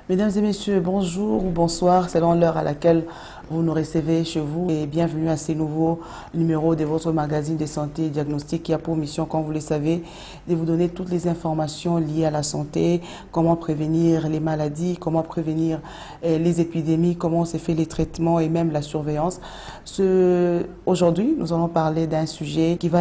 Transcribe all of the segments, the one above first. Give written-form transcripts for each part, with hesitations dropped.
Mesdames et messieurs, bonjour ou bonsoir, selon l'heure à laquelle vous nous recevez chez vous et bienvenue à ce nouveau numéro de votre magazine de santé et diagnostic qui a pour mission, comme vous le savez, de vous donner toutes les informations liées à la santé, comment prévenir les maladies, comment prévenir les épidémies, comment on se fait les traitements et même la surveillance. Aujourd'hui, nous allons parler d'un sujet qui va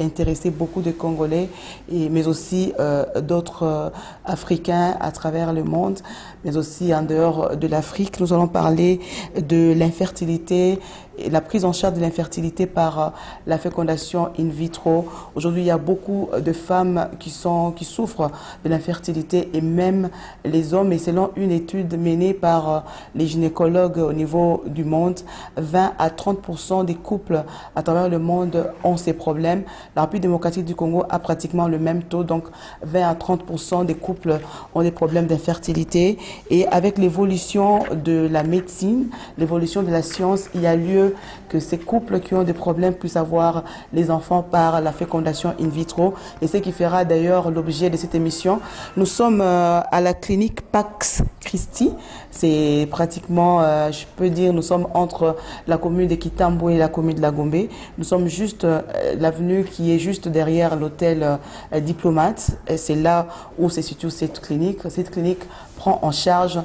intéresser beaucoup de Congolais, mais aussi d'autres Africains à travers le monde, mais aussi en dehors de l'Afrique. Nous allons parler de l'infertilité et la prise en charge de l'infertilité par la fécondation in vitro. Aujourd'hui, il y a beaucoup de femmes qui souffrent de l'infertilité et même les hommes. Et selon une étude menée par les gynécologues au niveau du monde, 20 à 30% des couples à travers le monde ont ces problèmes. La République démocratique du Congo a pratiquement le même taux, donc 20 à 30% des couples ont des problèmes d'infertilité. Et avec l'évolution de la médecine, l'évolution de la science, il y a lieu que ces couples qui ont des problèmes puissent avoir les enfants par la fécondation in vitro. Et ce qui fera d'ailleurs l'objet de cette émission. Nous sommes à la clinique Pax Christi. C'est pratiquement, je peux dire, nous sommes entre la commune de Kitambo et la commune de la Gombe. Nous sommes juste l'avenue qui est juste derrière l'hôtel Diplomate. C'est là où se situe cette clinique. Cette clinique prend en charge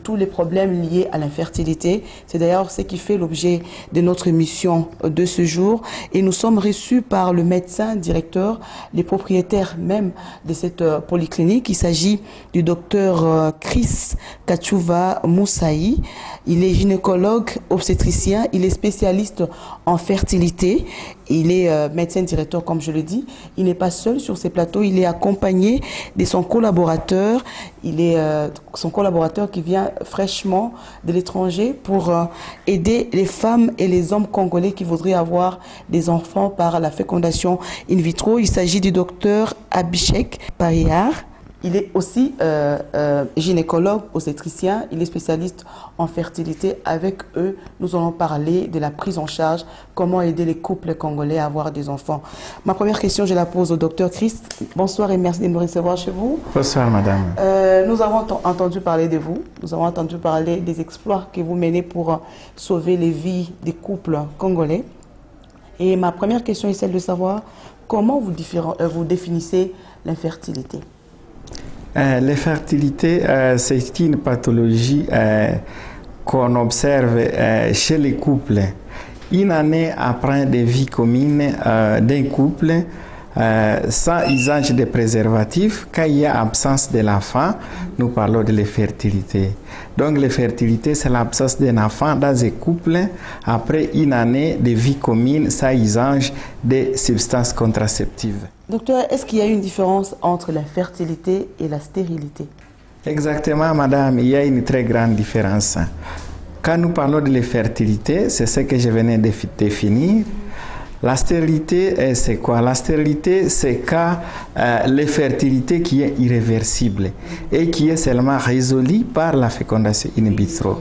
tous les problèmes liés à l'infertilité. C'est d'ailleurs ce qui fait l'objet de notre émission de ce jour. Et nous sommes reçus par le médecin directeur, les propriétaires même de cette polyclinique. Il s'agit du docteur Chris Kachuva Moussaï. Il est gynécologue obstétricien, il est spécialiste en fertilité. Il est médecin directeur, comme je le dis. Il n'est pas seul sur ces plateaux, il est accompagné de son collaborateur. Il est son collaborateur qui vient fraîchement de l'étranger pour aider les femmes et les hommes congolais qui voudraient avoir des enfants par la fécondation in vitro. Il s'agit du docteur Abhishek Parihar. Il est aussi gynécologue obstétricien, il est spécialiste en fertilité. Avec eux, nous allons parler de la prise en charge, comment aider les couples congolais à avoir des enfants. Ma première question, je la pose au docteur Chris. Bonsoir et merci de nous recevoir chez vous. Bonsoir madame. Nous avons entendu parler de vous, nous avons entendu parler des exploits que vous menez pour sauver les vies des couples congolais. Et ma première question est celle de savoir comment vous définissez l'infertilité. L'infertilité, c'est une pathologie qu'on observe chez les couples. Une année après des vies communes d'un couple, sans usage de préservatifs, quand il y a absence de l'enfant, nous parlons de l'infertilité. Donc l'infertilité, c'est l'absence d'un enfant dans un couple après une année de vie commune sans usage de substances contraceptives. Docteur, est-ce qu'il y a une différence entre la fertilité et la stérilité? Exactement, madame, il y a une très grande différence. Quand nous parlons de l'infertilité, c'est ce que je venais de définir. La stérilité, c'est quoi? La stérilité, c'est quand l'infertilité qui est irréversible et qui est seulement résolue par la fécondation in vitro.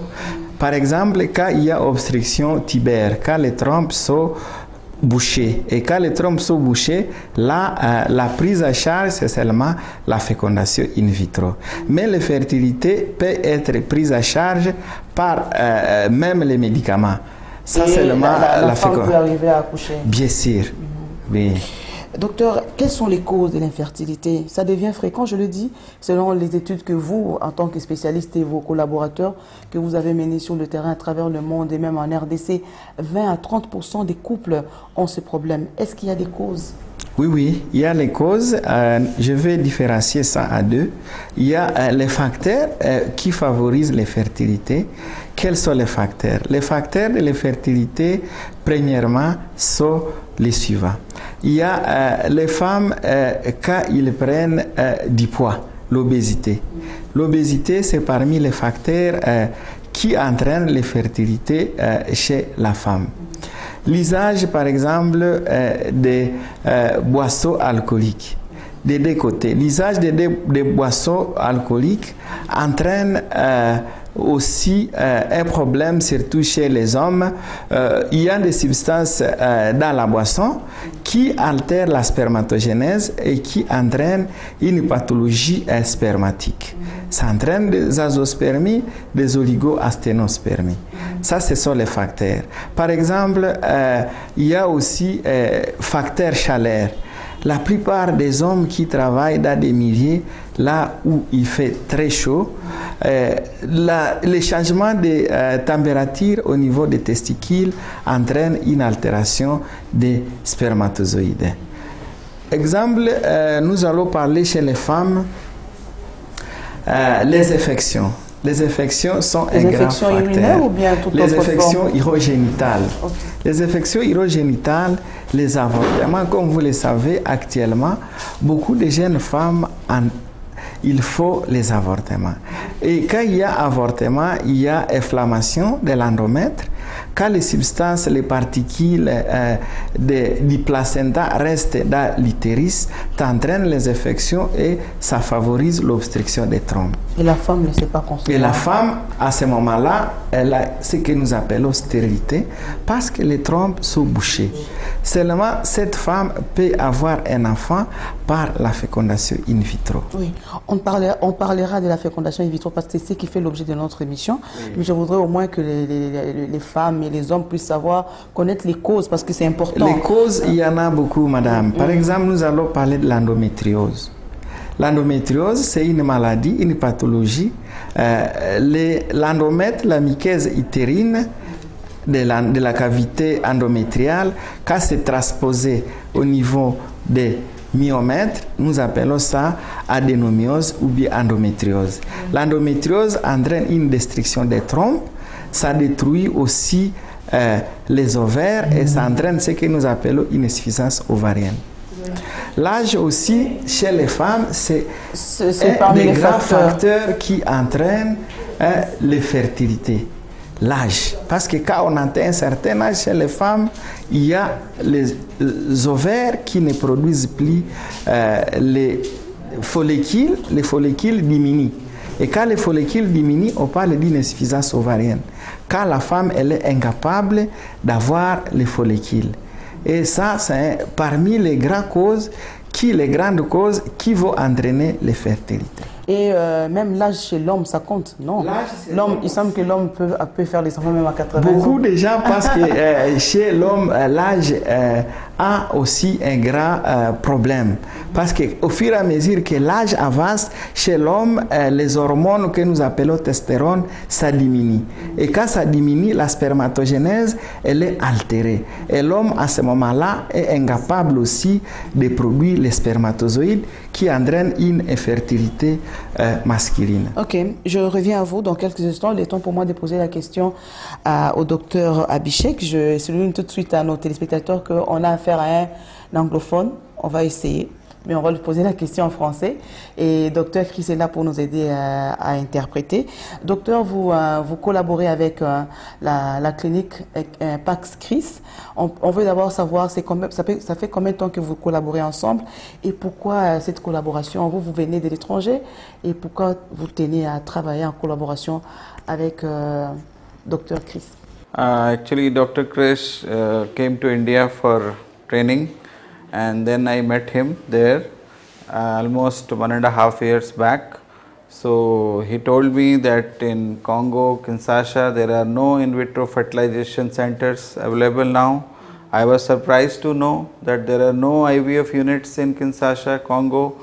Par exemple, quand il y a obstruction tubaire, quand les trompes sont bouchées, et quand les trompes sont bouchées, là, la prise à charge, c'est seulement la fécondation in vitro. Mais l'infertilité peut être prise à charge par même les médicaments. Ça, c'est la femme peut arriver à accoucher. Bien sûr. Oui. Docteur, quelles sont les causes de l'infertilité? Ça devient fréquent, je le dis, selon les études que vous, en tant que spécialiste et vos collaborateurs, que vous avez menés sur le terrain à travers le monde et même en RDC, 20 à 30% des couples ont ce problème. Est-ce qu'il y a des causes? Oui, il y a les causes. Je vais différencier ça à deux. Il y a les facteurs qui favorisent l'infertilité. Quels sont les facteurs? Les facteurs de l'infertilité, premièrement, sont les suivants. Il y a les femmes quand ils prennent du poids, l'obésité. L'obésité, c'est parmi les facteurs qui entraînent l'infertilité chez la femme. L'usage, par exemple, des boissons alcooliques. Des deux côtés. L'usage des boissons alcooliques entraîne aussi un problème, surtout chez les hommes. Il y a des substances dans la boisson qui altèrent la spermatogénèse et qui entraînent une pathologie spermatique. Ça entraîne des azospermies, des oligoasténospermies. Ça, ce sont les facteurs. Par exemple, il y a aussi facteur chaleur. La plupart des hommes qui travaillent dans des milieux là où il fait très chaud, les changements de température au niveau des testicules entraînent une altération des spermatozoïdes. Exemple, nous allons parler chez les femmes, les infections. Les infections sont un grand facteur. Ou bien les infections urogénitales. Okay. Les infections urogénitales, les avortements, comme vous le savez actuellement, beaucoup de jeunes femmes, il faut les avortements. Et quand il y a avortement, il y a inflammation de l'endomètre. Quand les substances, les particules du placenta restent dans l'utérus, ça entraîne les infections et ça favorise l'obstruction des trompes. Et la femme ne sait pas concevoir. Et la femme, à ce moment-là, elle a ce que nous appelons stérilité parce que les trompes sont bouchées. Seulement, cette femme peut avoir un enfant par la fécondation in vitro. Oui, on parlera de la fécondation in vitro parce que c'est ce qui fait l'objet de notre émission. Oui. Mais je voudrais au moins que les femmes et les hommes puissent savoir, connaître les causes parce que c'est important. Les causes, il y en a beaucoup, madame. Par exemple, nous allons parler de l'endométriose. L'endométriose, c'est une maladie, une pathologie. L'endomètre, la muqueuse utérine de la cavité endométriale, quand c'est transposé au niveau des myomètres, nous appelons ça adénomiose ou bien endométriose. L'endométriose entraîne une destruction des trompes, ça détruit aussi les ovaires et ça entraîne ce que nous appelons une insuffisance ovarienne. L'âge aussi, chez les femmes, c'est un des grands facteurs qui entraînent l'infertilité. L'âge. Parce que quand on atteint un certain âge chez les femmes, il y a les ovaires qui ne produisent plus les follicules diminuent. Et quand les follicules diminuent, on parle d'une insuffisance ovarienne. Quand la femme elle est incapable d'avoir les follicules. Et ça, c'est parmi les grandes causes qui vont entraîner l'infertilité. Et même l'âge chez l'homme, ça compte, non? L'homme, il semble que l'homme peut faire les enfants même à 80 ans. Beaucoup de gens pensent que chez l'homme, l'âge a aussi un grand problème. Parce qu'au fur et à mesure que l'âge avance, chez l'homme, les hormones que nous appelons testostérone, ça diminue. Et quand ça diminue, la spermatogénèse, elle est altérée. Et l'homme, à ce moment-là, est incapable aussi de produire les spermatozoïdes qui entraînent une infertilité masculine. Ok, je reviens à vous dans quelques instants. Il est temps pour moi de poser la question au docteur Abhishek. Je souligne tout de suite à nos téléspectateurs qu'on a affaire à un anglophone. On va essayer, mais on va lui poser la question en français. Et docteur Chris est là pour nous aider à interpréter. Docteur, vous collaborez avec la clinique Pax Chris. On veut d'abord savoir, ça fait combien de temps que vous collaborez ensemble et pourquoi cette collaboration? Vous venez de l'étranger et pourquoi vous tenez à travailler en collaboration avec Dr. Chris? Actually, Dr. Chris came to India for training and then I met him there almost 1.5 years back. So he told me that in Congo, Kinshasa, there are no in vitro fertilization centers available now. I was surprised to know that there are no IVF units in Kinshasa, Congo.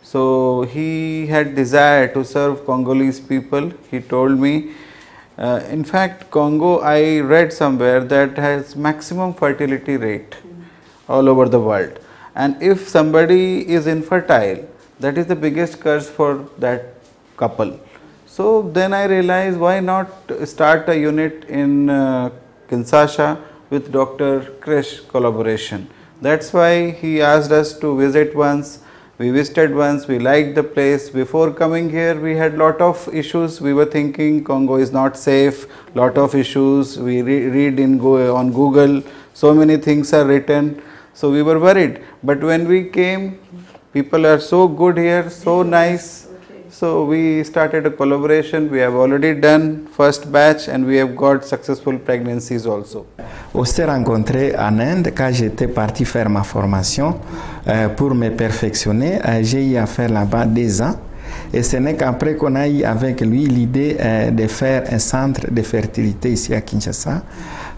So he had desire to serve Congolese people. He told me, in fact, Congo, I read somewhere that has maximum fertility rate all over the world. And if somebody is infertile, that is the biggest curse for that couple. So then I realized, why not start a unit in Kinshasa with Dr. Chris collaboration. That's why he asked us to visit once. We visited once, we liked the place. Before coming here, we had lot of issues. We were thinking Congo is not safe, lot of issues. We read on Google, so many things are written. So we were worried. But when we came, people are so good here, so nice. So we started a collaboration. We have already done first batch and we have got successful pregnancies also. On s'est rencontrés en Inde quand j'étais parti faire ma formation pour me perfectionner. J'ai eu à faire là-bas 2 ans. Et ce n'est qu'après qu'on a eu avec lui l'idée de faire un centre de fertilité ici à Kinshasa.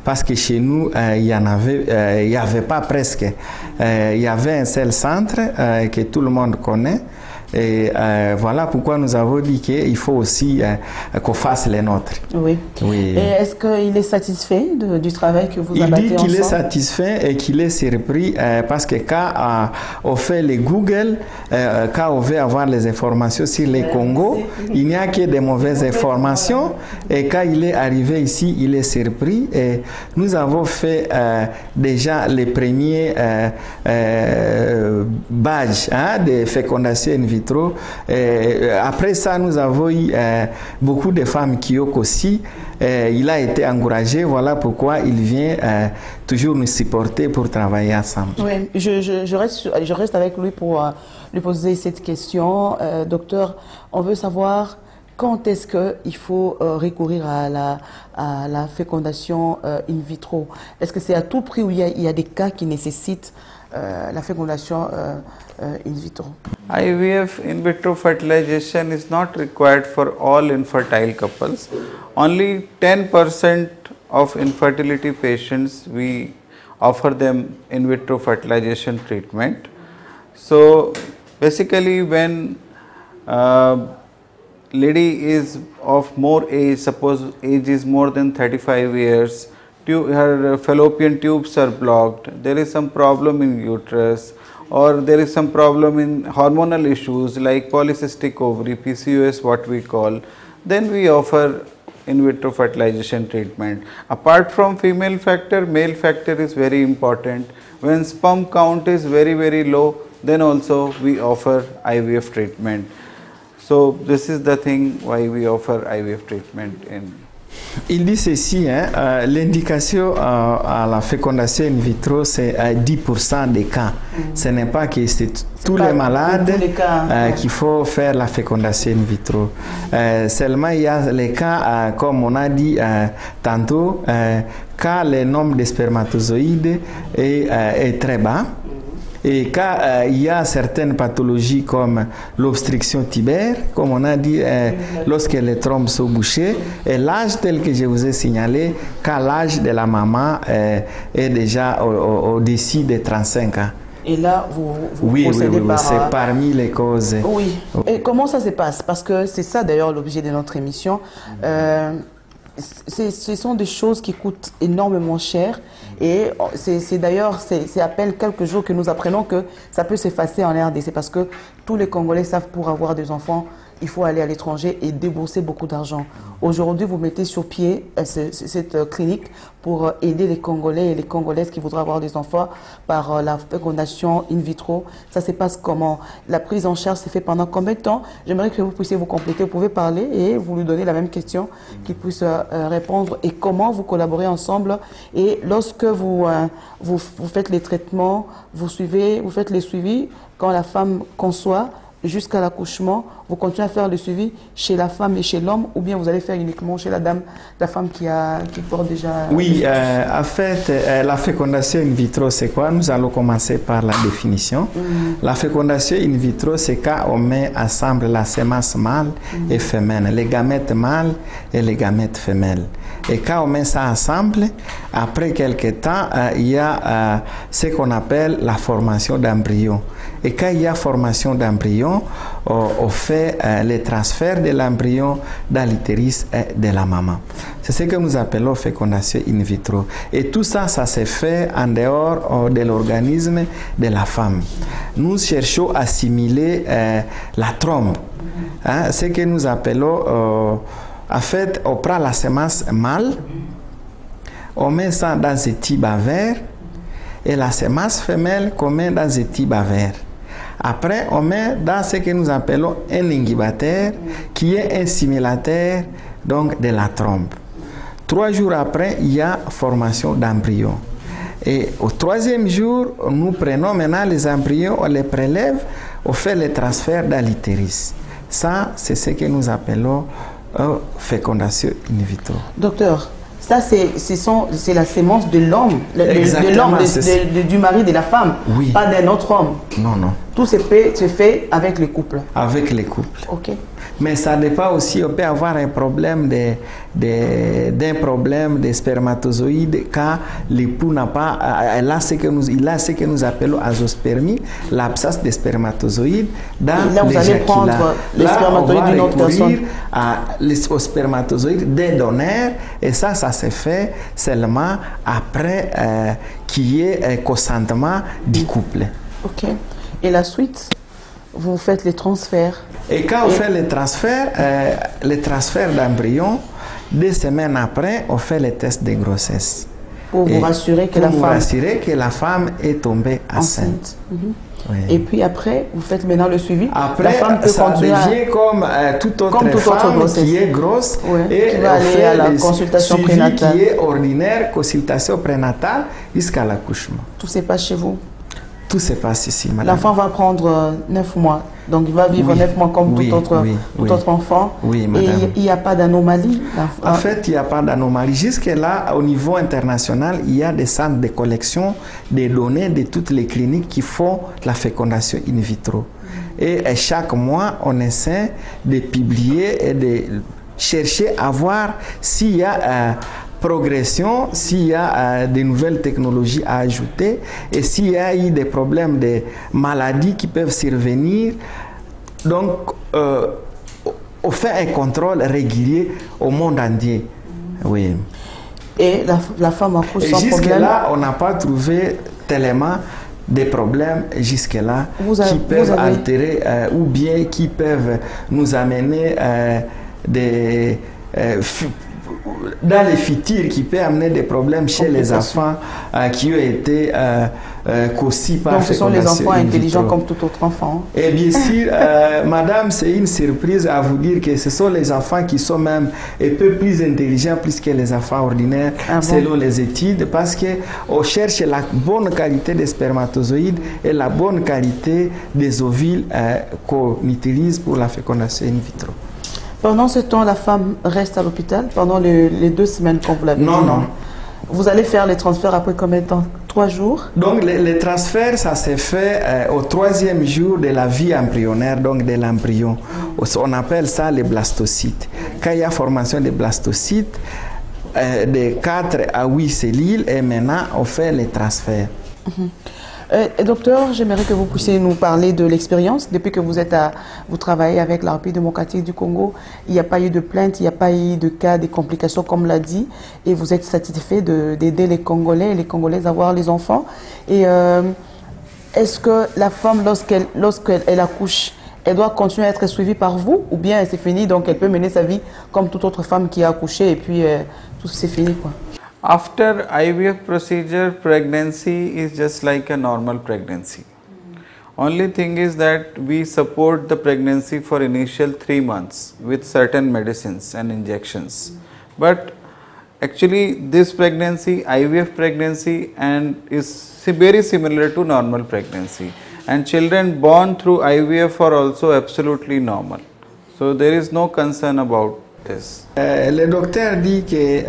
Parce que chez nous, il y avait pas presque. Il y avait un seul centre que tout le monde connaît. Et voilà pourquoi nous avons dit qu'il faut aussi qu'on fasse les nôtres. Oui. Et est-ce qu'il est satisfait du travail que vous abattez ensemble? Il dit qu'il est satisfait et qu'il est surpris parce que quand on fait les Google, quand on veut avoir les informations sur les Congo, il n'y a que des mauvaises informations. Et quand il est arrivé ici, il est surpris. Et nous avons fait déjà les premiers badges de fécondation in vitro. Après ça, nous avons eu beaucoup de femmes qui ont aussi. Il a été encouragé, voilà pourquoi il vient toujours nous supporter pour travailler ensemble. Oui, je reste avec lui pour lui poser cette question. Docteur, on veut savoir quand est-ce qu'il faut recourir à la fécondation in vitro. Est-ce que c'est à tout prix ou il y a des cas qui nécessitent la fécondation in vitro? IVF, in vitro fertilization, is not required for all infertile couples. Only 10% of infertility patients we offer them in vitro fertilization treatment. So basically, when lady is of more age, suppose age is more than 35 years, her fallopian tubes are blocked, there is some problem in uterus, or there is some problem in hormonal issues like polycystic ovary, PCOS what we call, then we offer in vitro fertilization treatment. Apart from female factor, male factor is very important. When sperm count is very low, then also we offer IVF treatment. So this is the thing why we offer IVF treatment in. Il dit ceci, l'indication à la fécondation in vitro, c'est 10% des cas. Ce n'est pas que c'est tous les malades qu'il faut faire la fécondation in vitro. Seulement, il y a les cas, comme on a dit tantôt, quand le nombre de spermatozoïdes est très bas. Et quand il y a certaines pathologies comme l'obstruction tubaire, comme on a dit, lorsque les trompes sont bouchées, et l'âge tel que je vous ai signalé, quand l'âge de la maman est déjà au-dessus de 35 ans. Et là, vous procédez par... c'est parmi les causes. Oui. Et comment ça se passe? Parce que c'est ça d'ailleurs l'objet de notre émission. Ce sont des choses qui coûtent énormément cher et c'est d'ailleurs à peine quelques jours que nous apprenons que ça peut s'effacer en RDC parce que tous les Congolais savent pour avoir des enfants, il faut aller à l'étranger et débourser beaucoup d'argent. Aujourd'hui, vous mettez sur pied cette clinique pour aider les Congolais et les Congolaises qui voudraient avoir des enfants par la fécondation in vitro. Ça se passe comment? La prise en charge s'est fait pendant combien de temps? J'aimerais que vous puissiez vous compléter. Vous pouvez parler et vous lui donner la même question, qu'il puisse répondre. Et comment vous collaborez ensemble? Et lorsque vous faites les traitements, vous faites les suivis quand la femme conçoit, jusqu'à l'accouchement, vous continuez à faire le suivi chez la femme et chez l'homme ou bien vous allez faire uniquement chez la femme qui porte déjà... Oui, en fait, la fécondation in vitro, c'est quoi? Nous allons commencer par la définition. La fécondation in vitro, c'est quand on met ensemble la semence mâle et femelle, les gamètes mâles et les gamètes femelles. Et quand on met ça ensemble, après quelques temps, il y a ce qu'on appelle la formation d'embryon. Et quand il y a formation d'embryon, on fait le transfert de l'embryon dans l'utérus de la maman. C'est ce que nous appelons fécondation in vitro. Et tout ça, ça se fait en dehors de l'organisme de la femme. Nous cherchons à simuler la trompe. Ce que nous appelons... en fait, on prend la semence mâle, on met ça dans un tube à verre, et la semence femelle qu'on met dans un tube à verre. Après, on met dans ce que nous appelons un incubateur, qui est un simulateur donc, de la trompe. 3 jours après, il y a formation d'embryon. Et au 3e jour, nous prenons maintenant les embryons, on les prélève, on fait le transfert dans l'utérus. Ça, c'est ce que nous appelons fécondation in vitro. Docteur, ça c'est la sémence de l'homme, du mari de la femme, oui. Pas d'un autre homme. Non, non. Tout se fait avec le couple. Avec les couples. Ok. Mais ça dépend aussi, on peut avoir un problème d'un problème de spermatozoïdes quand l'époux n'a pas, il a ce que nous appelons azospermie, l'absence de spermatozoïdes dans là, vous allez prendre les spermatozoïdes d'une autre personne. Aux spermatozoïdes des donneurs, et ça se fait seulement après qu'il y ait consentement du couple. Ok. Et la suite, vous faites les transferts. Et quand on fait les transferts d'embryons, 2 semaines après, on fait les tests de grossesse. Pour vous rassurer que la femme est tombée enceinte. Oui. Et puis après, vous faites maintenant le suivi. Après, la femme peut ça devient comme toute autre femme qui est grosse et qui va aller à la consultation prénatale. Qui est ordinaire, consultation prénatale jusqu'à l'accouchement. Tout se passe chez vous? Tout se passe ici, madame. L'enfant va prendre 9 mois. Donc, il va vivre 9 mois comme tout autre enfant. Oui, madame. Et il n'y a pas d'anomalie. En fait, il n'y a pas d'anomalie. Jusque-là, au niveau international, il y a des centres de collection des données de toutes les cliniques qui font la fécondation in vitro. Et chaque mois, on essaie de publier et de chercher à voir s'il y a progression, s'il y a de nouvelles technologies à ajouter et s'il y a eu des problèmes de maladies qui peuvent survenir. Donc, on fait un contrôle régulier au monde entier. Oui. Et la femme accouche sans problème. Jusque-là, on n'a pas trouvé tellement des problèmes jusque-là qui peuvent altérer ou bien qui peuvent nous amener dans les futurs qui peut amener des problèmes chez les enfants qui ont été conçus par. Donc ce sont les enfants intelligents comme tout autre enfant. Et bien sûr, madame, c'est une surprise à vous dire que ce sont les enfants qui sont même un peu plus intelligents plus que les enfants ordinaires selon les études, parce qu'on cherche la bonne qualité des spermatozoïdes et la bonne qualité des ovules qu'on utilise pour la fécondation in vitro. Pendant ce temps, la femme reste à l'hôpital pendant les 2 semaines qu'on vous l'avez dit? Non. Vous allez faire les transferts après combien de temps? 3 jours? Donc les transferts, ça s'est fait au 3e jour de la vie embryonnaire, donc de l'embryon. On appelle ça les blastocytes. Quand il y a formation des blastocytes, de 4 à 8 cellules, et maintenant on fait les transferts. Docteur, j'aimerais que vous puissiez nous parler de l'expérience. Depuis que vous travaillez avec la République démocratique du Congo, il n'y a pas eu de plainte, il n'y a pas eu de cas, de complications comme l'a dit, et vous êtes satisfait d'aider les Congolais et les Congolaises à avoir les enfants. Et est-ce que la femme, lorsqu'elle accouche, elle doit continuer à être suivie par vous, ou bien c'est fini, donc elle peut mener sa vie comme toute autre femme qui a accouché et puis tout c'est fini, quoi? After IVF procedure, pregnancy is just like a normal pregnancy. Only thing is that we support the pregnancy for initial 3 months with certain medicines and injections. But actually this pregnancy, IVF pregnancy, and is very similar to normal pregnancy. And children born through IVF are also absolutely normal. So there is no concern about this. Le docteur dit que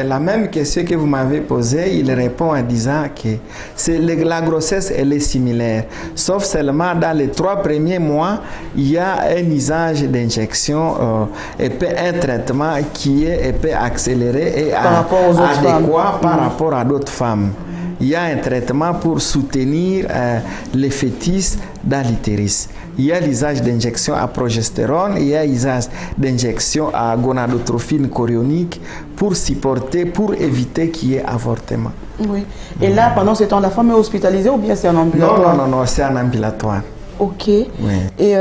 la même question que vous m'avez posée, il répond en disant que la grossesse elle est similaire, sauf seulement dans les 3 premiers mois, il y a un usage d'injection et un traitement qui est accéléré et adéquat par rapport à d'autres femmes. Il y a un traitement pour soutenir les fœtus dans l'utérus. Il y a l'usage d'injection à progestérone, il y a l'usage d'injection à gonadotrophine chorionique pour supporter, pour éviter qu'il y ait avortement. Oui. Et là, pendant ce temps, la femme est hospitalisée ou bien c'est en ambulatoire? Non, c'est en ambulatoire. Ok. Oui. Et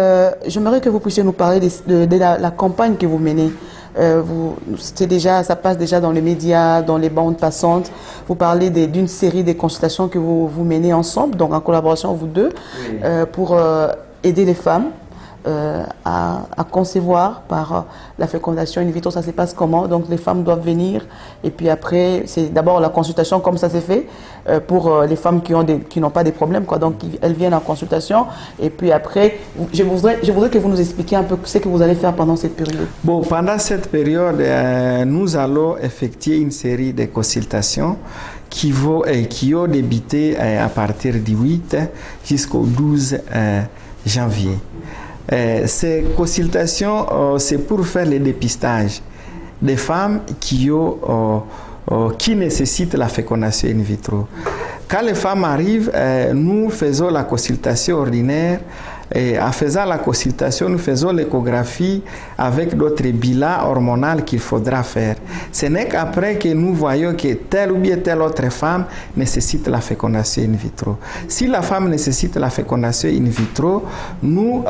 j'aimerais que vous puissiez nous parler de la campagne que vous menez. Ça passe déjà dans les médias, dans les bandes passantes. Vous parlez d'une série de consultations que vous menez ensemble, donc en collaboration vous deux, pour aider les femmes. à concevoir par la fécondation in vitro? Ça se passe comment? Donc les femmes doivent venir et puis après, c'est d'abord la consultation comme ça s'est fait pour les femmes qui n'ont pas de problèmes, quoi. Donc elles viennent en consultation et puis après, je voudrais que vous nous expliquiez un peu ce que vous allez faire pendant cette période. Bon, pendant cette période, nous allons effectuer une série de consultations qui ont débuté à partir du 8 jusqu'au 12 janvier. Ces consultations, c'est pour faire le dépistage des femmes qui nécessitent la fécondation in vitro. Quand les femmes arrivent, nous faisons la consultation ordinaire. Et en faisant la consultation, nous faisons l'échographie avec d'autres bilans hormonaux qu'il faudra faire. Ce n'est qu'après que nous voyons que telle ou bien telle autre femme nécessite la fécondation in vitro. Si la femme nécessite la fécondation in vitro, nous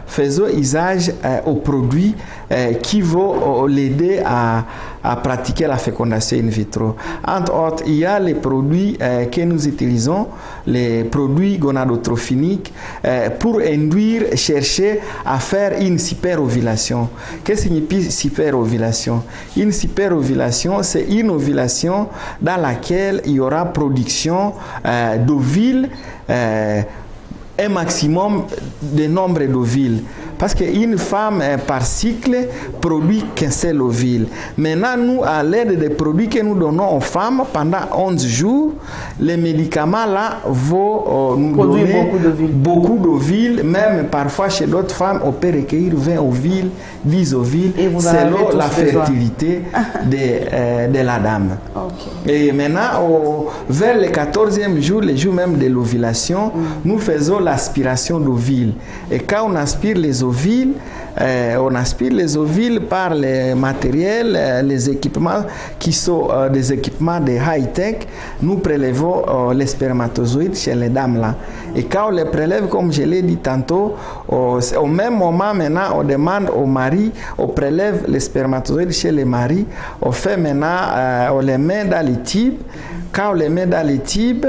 faisons usage aux produits qui vont l'aider à pratiquer la fécondation in vitro. Entre autres, il y a les produits que nous utilisons, les produits gonadotrophiniques, pour chercher à faire une superovulation. Qu'est-ce que signifie superovulation? Une superovulation, c'est une ovulation dans laquelle il y aura production d'ovules, un maximum de nombre d'ovules. Parce qu'une femme par cycle produit qu'un seul ovule. Maintenant, nous, à l'aide des produits que nous donnons aux femmes pendant 11 jours, les médicaments là vont nous donner beaucoup d'ovules. Même parfois chez d'autres femmes, on peut recueillir 20 ovules, 10 ovules, selon la fertilité de la dame. Okay. Et maintenant, vers le 14e jour, le jour même de l'ovulation, nous faisons l'aspiration d'ovules. Et quand on aspire les ovules, on aspire les ovules par les matériels, les équipements qui sont des équipements de high-tech. Nous prélevons les spermatozoïdes chez les dames là. Et quand on les prélève, comme je l'ai dit tantôt, au même moment maintenant, on demande au mari, on prélève les spermatozoïdes chez les maris, on fait maintenant, on les met dans les tubes. Quand on les met dans les tubes,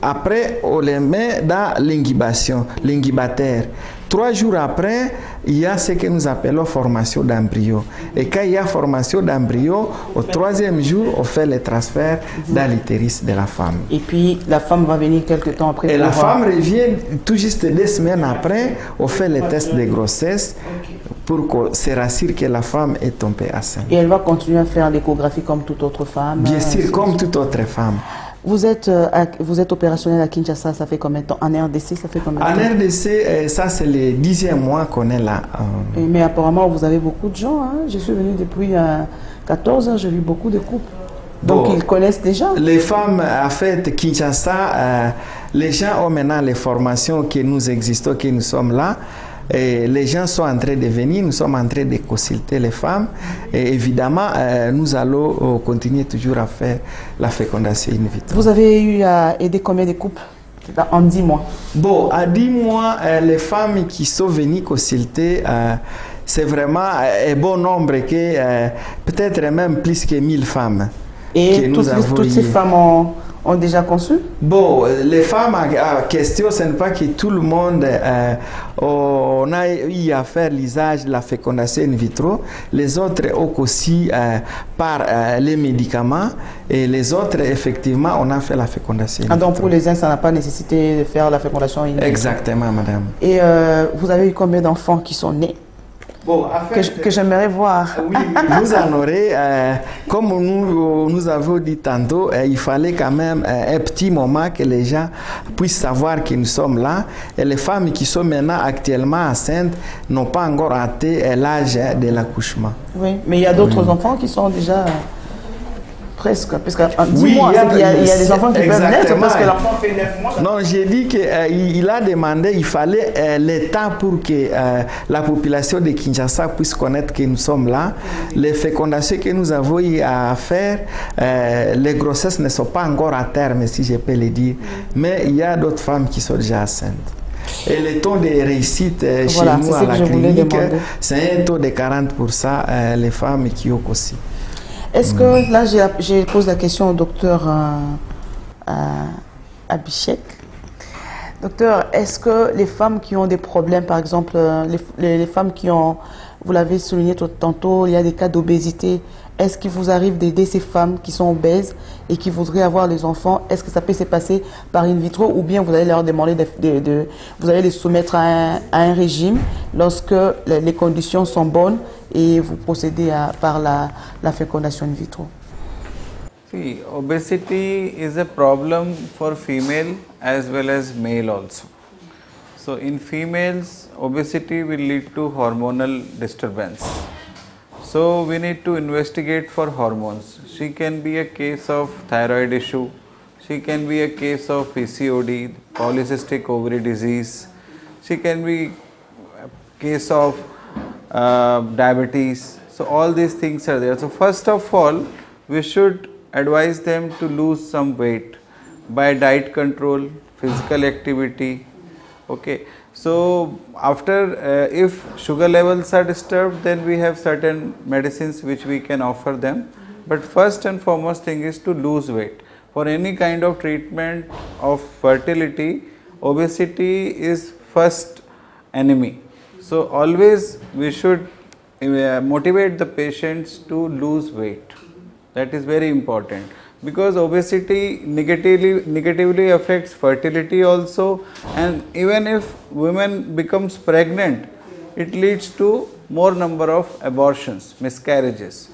après, on les met dans l'ingubation, l'incubateur. 3 jours après, il y a ce que nous appelons formation d'embryo. Et quand il y a formation d'embryo, au 3e jour, on fait le transfert dans l'utérus de la femme. Et puis, la femme va venir quelques temps après. Et la femme revient tout juste 2 semaines après, on fait le test de grossesse pour se rassurer que la femme est tombée enceinte. Et elle va continuer à faire l'échographie comme toute autre femme? Bien sûr, comme toute autre femme. Vous êtes opérationnel à Kinshasa, ça fait combien de temps? En RDC, ça fait combien de temps? En RDC, ça c'est le 10e mois qu'on est là. Mais apparemment, vous avez beaucoup de gens. Hein? Je suis venu depuis 14 ans, j'ai vu beaucoup de couples. Donc, ils connaissent déjà. Les femmes, en fait, Kinshasa, les gens ont maintenant les formations que nous existons, que nous sommes là. Et les gens sont en train de venir, nous sommes en train de consulter les femmes. Et évidemment, nous allons continuer toujours à faire la fécondation in vitro. Vous avez eu à aider combien de couples en 10 mois? Bon, à 10 mois, les femmes qui sont venues consulter, c'est vraiment un bon nombre, peut-être même plus que 1000 femmes. Et toutes ces femmes ont déjà conçu? Bon, les femmes en question, ce n'est pas que tout le monde on a eu à faire l'usage de la fécondation in vitro. Les autres ont aussi par les médicaments et les autres, effectivement, on a fait la fécondation in vitro. Donc pour les uns, ça n'a pas nécessité de faire la fécondation in vitro? Exactement, madame. Et vous avez eu combien d'enfants qui sont nés? Bon, en fait, que j'aimerais voir. Oui, vous en aurez. Comme nous avons dit tantôt, il fallait quand même un petit moment que les gens puissent savoir que nous sommes là. Et les femmes qui sont maintenant actuellement enceintes n'ont pas encore atteint l'âge de l'accouchement. Oui, mais il y a d'autres enfants qui sont déjà... Presque, parce qu'en 10 mois, il y a des enfants qui peuvent naître parce que l'enfant fait 9 mois. Non, j'ai dit qu'il a demandé, il fallait le temps pour que la population de Kinshasa puisse connaître que nous sommes là. Les fécondations que nous avons eu à faire, les grossesses ne sont pas encore à terme, si je peux le dire. Mais il y a d'autres femmes qui sont déjà enceintes. Et le taux de réussite chez nous à la clinique, c'est un taux de 40%, les femmes qui ont aussi. Est-ce que, là, je pose la question au docteur Abhishek. Docteur, est-ce que les femmes qui ont des problèmes, par exemple, les femmes qui ont, vous l'avez souligné tantôt, il y a des cas d'obésité, est-ce qu'il vous arrive d'aider ces femmes qui sont obèses et qui voudraient avoir les enfants? Est-ce que ça peut se passer par in vitro ou bien vous allez leur demander vous allez les soumettre à un régime lorsque les conditions sont bonnes et vous procédez par la fécondation in vitro? See, obesity is a problem for female as well as male also. So in females, obesity will lead to hormonal disturbance. So we need to investigate for hormones. She can be a case of thyroid issue, she can be a case of PCOD, polycystic ovary disease, she can be a case of diabetes. So all these things are there. So first of all, we should advise them to lose some weight by diet control, physical activity. Okay. So after if sugar levels are disturbed, then we have certain medicines which we can offer them. But first and foremost thing is to lose weight. For any kind of treatment of fertility, obesity is first enemy. So always we should motivate the patients to lose weight. That is very important, because obesity negatively affects fertility also, and even if women becomes pregnant, it leads to more number of abortions, miscarriages.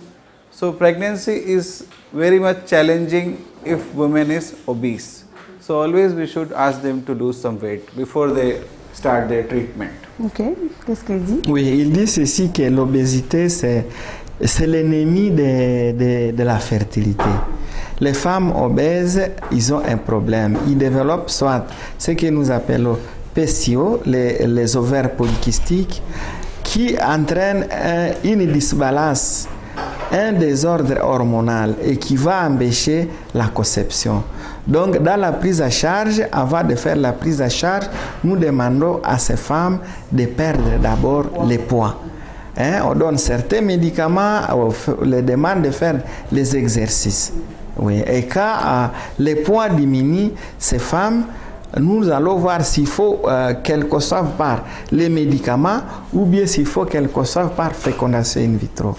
So pregnancy is very much challenging if women is obese. So always we should ask them to lose some weight before they start their treatment. Ok, qu'est-ce qu'il dit? Oui, il dit ceci, que l'obésité c'est l'ennemi de la fertilité. Les femmes obèses, ils ont un problème. Ils développent soit ce que nous appelons PCO, les ovaires polykystiques, qui entraînent une disbalance, un désordre hormonal et qui va empêcher la conception. Donc, dans la prise à charge, avant de faire la prise à charge, nous demandons à ces femmes de perdre d'abord les poids. On donne certains médicaments, on les demande de faire les exercices. Oui. Et quand les poids diminuent, ces femmes, nous allons voir s'il faut qu'elles conçoivent par les médicaments ou bien s'il faut qu'elles conçoivent par fécondation in vitro.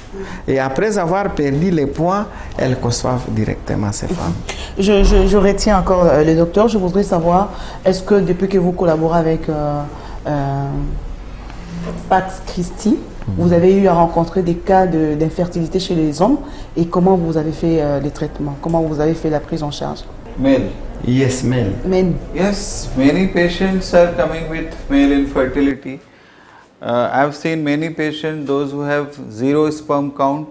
Et après avoir perdu les poids, elles conçoivent directement ces femmes. Je retiens encore le docteur. Je voudrais savoir, est-ce que depuis que vous collaborez avec Pax Christi, vous avez eu à rencontrer des cas d'infertilité chez les hommes et comment vous avez fait les traitements? Comment vous avez fait la prise en charge? Male. Yes, male. Men. Yes, many patients are coming with male infertility. I have seen many patients, those who have zero sperm count.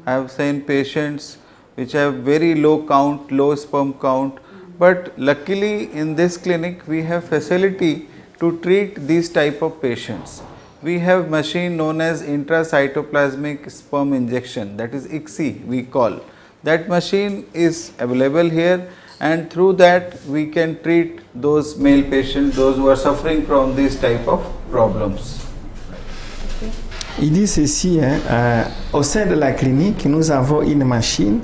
I have seen patients which have very low count, low sperm count. But luckily in this clinic we have facility to treat these type of patients. We have machine known as intracytoplasmic sperm injection, that is ICSI we call. That machine is available here, and through that we can treat those male patients, those who are suffering from these type of problems. Il dit ceci, au sein de la clinique, nous avons une machine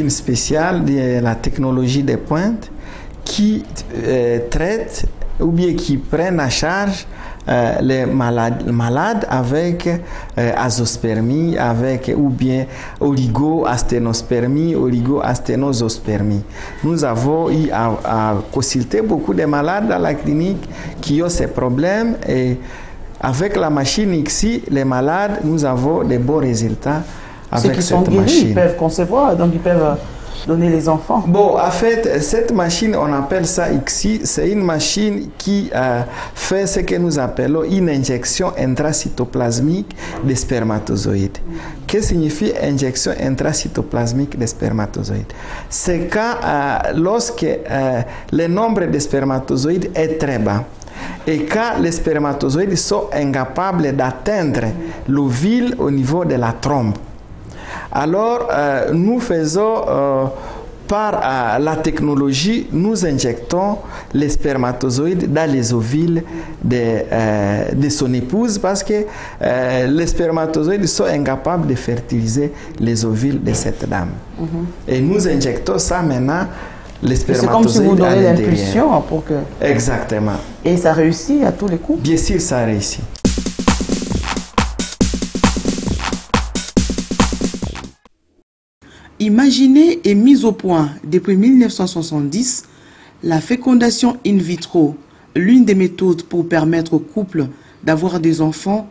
spéciale de la technologie de pointe qui traite ou bien qui prennent en charge les malades avec azospermie, avec ou bien oligoasténospermie, oligoasténosospermie. Nous avons eu à consulter beaucoup de malades dans la clinique qui ont ces problèmes, et avec la machine ici, les malades, nous avons de bons résultats avec cette machine. Ils peuvent concevoir, donc ils peuvent donner les enfants. Bon, en fait, cette machine, on appelle ça ICSI, c'est une machine qui fait ce que nous appelons une injection intracytoplasmique des spermatozoïdes. Que signifie injection intracytoplasmique des spermatozoïdes? C'est quand, lorsque le nombre de spermatozoïdes est très bas, et quand les spermatozoïdes sont incapables d'atteindre l'ovule au niveau de la trompe. Alors, nous faisons, par la technologie, nous injectons les spermatozoïdes dans les ovules de son épouse, parce que les spermatozoïdes sont incapables de fertiliser les ovules de cette dame. Et nous injectons ça maintenant. les C'est comme si spermatozoïdes vous à donnez l'intérieur. l'impulsion pour que... Exactement. Et ça réussit à tous les coups? Bien sûr, ça a réussi. Imaginée et mise au point depuis 1970, la fécondation in vitro, l'une des méthodes pour permettre aux couples d'avoir des enfants,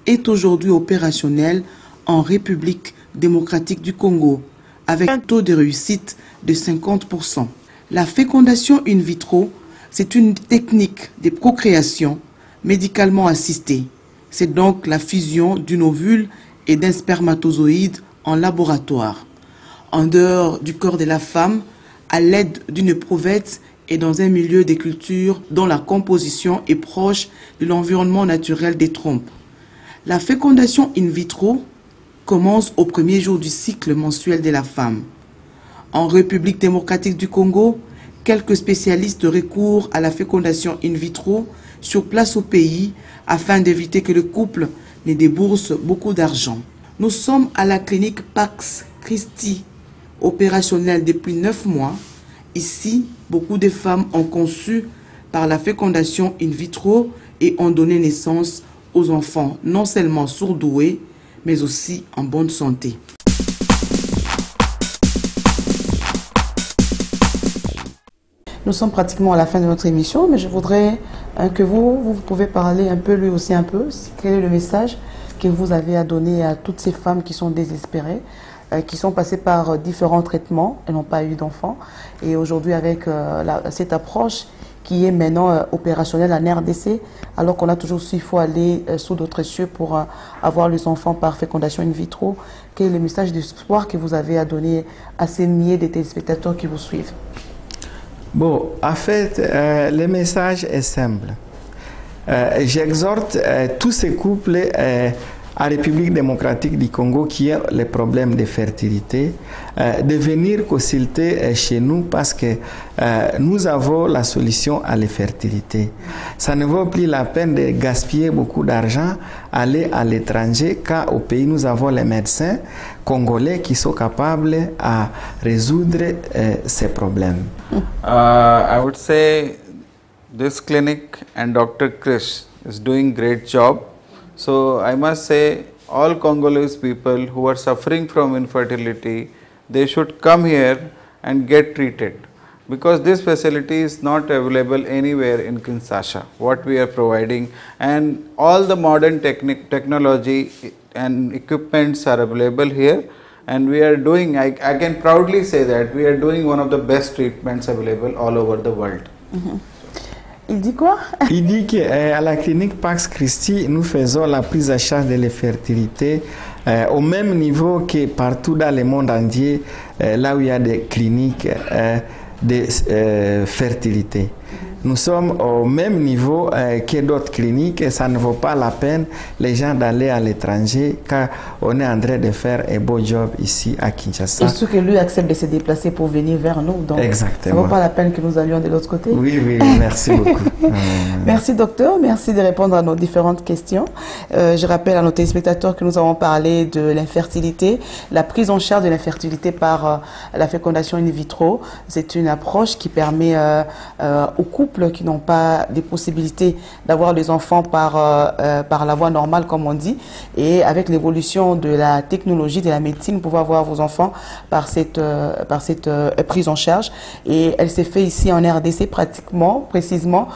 est aujourd'hui opérationnelle en République démocratique du Congo, avec un taux de réussite de 50%. La fécondation in vitro, c'est une technique de procréation médicalement assistée. C'est donc la fusion d'une ovule et d'un spermatozoïde en laboratoire, en dehors du corps de la femme, à l'aide d'une éprouvette et dans un milieu de culture dont la composition est proche de l'environnement naturel des trompes. La fécondation in vitro commence au premier jour du cycle mensuel de la femme. En République démocratique du Congo, quelques spécialistes recourent à la fécondation in vitro sur place au pays afin d'éviter que le couple ne débourse beaucoup d'argent. Nous sommes à la clinique Pax Christi, opérationnelle depuis 9 mois. Ici, beaucoup de femmes ont conçu par la fécondation in vitro et ont donné naissance aux enfants non seulement surdoués, mais aussi en bonne santé. Nous sommes pratiquement à la fin de notre émission, mais je voudrais que vous pouvez parler un peu, lui aussi un peu, quel est le message que vous avez à donner à toutes ces femmes qui sont désespérées, qui sont passées par différents traitements et n'ont pas eu d'enfants. Et aujourd'hui, avec cette approche qui est maintenant opérationnelle en RDC, alors qu'on a toujours su qu'il faut aller sous d'autres cieux pour avoir les enfants par fécondation in vitro. Quel est le message d'espoir que vous avez à donner à ces milliers de téléspectateurs qui vous suivent? Bon, en fait, le message est simple. J'exhorte tous ces couples en République démocratique du Congo qui ont les problèmes de fertilité de venir consulter chez nous parce que nous avons la solution à la fertilité. Ça ne vaut plus la peine de gaspiller beaucoup d'argent, aller à l'étranger, car au pays nous avons les médecins congolais qui sont capables à résoudre ces problèmes. I would say this clinic and Dr. Krish is doing great job. So I must say all Congolese people who are suffering from infertility, they should come here and get treated, because this facility is not available anywhere in Kinshasa, what we are providing, and all the modern technology and equipments are available here, and we are doing, I can proudly say that we are doing one of the best treatments available all over the world. Il dit quoi? Il dit qu'à la clinique Pax Christi, nous faisons la prise en charge de la fertilité au même niveau que partout dans le monde entier, là où il y a des cliniques de fertilité. Nous sommes au même niveau que d'autres cliniques et ça ne vaut pas la peine les gens d'aller à l'étranger car on est en train de faire un beau job ici à Kinshasa. Et ce que lui accepte de se déplacer pour venir vers nous, donc exactement. Ça ne vaut pas la peine que nous allions de l'autre côté. Oui, oui, merci beaucoup. Merci docteur, merci de répondre à nos différentes questions. Je rappelle à nos téléspectateurs que nous avons parlé de l'infertilité, la prise en charge de l'infertilité par la fécondation in vitro. C'est une approche qui permet aux couples qui n'ont pas des possibilités d'avoir des enfants par la voie normale, comme on dit. Et avec l'évolution de la technologie, de la médecine, vous pouvez avoir vos enfants par cette prise en charge. Et elle s'est faite ici en RDC précisément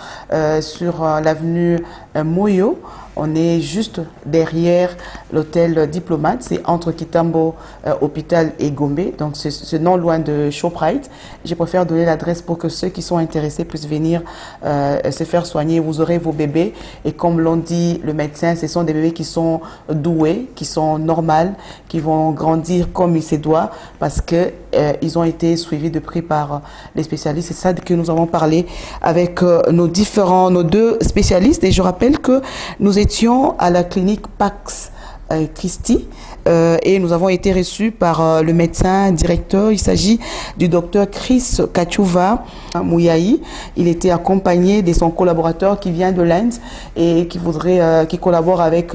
sur l'avenue Moyo. On est juste derrière l'hôtel Diplomate, c'est entre Kitambo Hôpital et Gombe, donc c'est non loin de Shoprite. Je préfère donner l'adresse pour que ceux qui sont intéressés puissent venir se faire soigner. Vous aurez vos bébés et comme l'ont dit le médecin, ce sont des bébés qui sont doués, qui sont normaux, qui vont grandir comme il se doit parce que ils ont été suivis de près par les spécialistes. C'est ça que nous avons parlé avec nos deux spécialistes et je rappelle que nous étions à la clinique Pax Christi et nous avons été reçus par le médecin directeur. Il s'agit du docteur Chris Kachouva Mouyaï. Il était accompagné de son collaborateur qui vient de l'Inde et qui collabore avec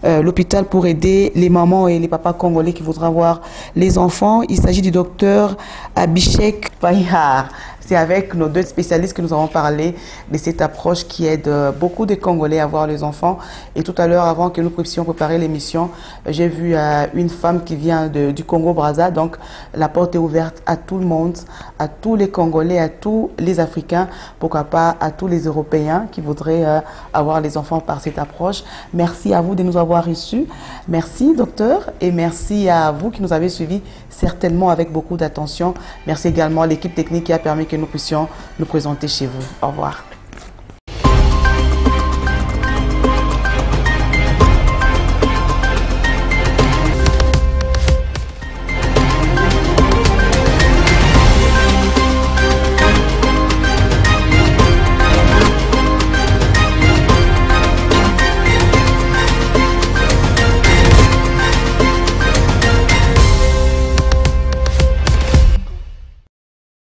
l'hôpital pour aider les mamans et les papas congolais qui voudraient avoir les enfants. Il s'agit du docteur Abhishek Pahar. C'est avec nos deux spécialistes que nous avons parlé de cette approche qui aide beaucoup de Congolais à voir les enfants. Et tout à l'heure, avant que nous puissions préparer l'émission, j'ai vu une femme qui vient du Congo-Brazza. Donc, la porte est ouverte à tout le monde, à tous les Congolais, à tous les Africains, pourquoi pas à tous les Européens qui voudraient avoir les enfants par cette approche. Merci à vous de nous avoir reçus. Merci, docteur, et merci à vous qui nous avez suivis certainement avec beaucoup d'attention. Merci également à l'équipe technique qui a permis que nous puissions nous présenter chez vous. Au revoir.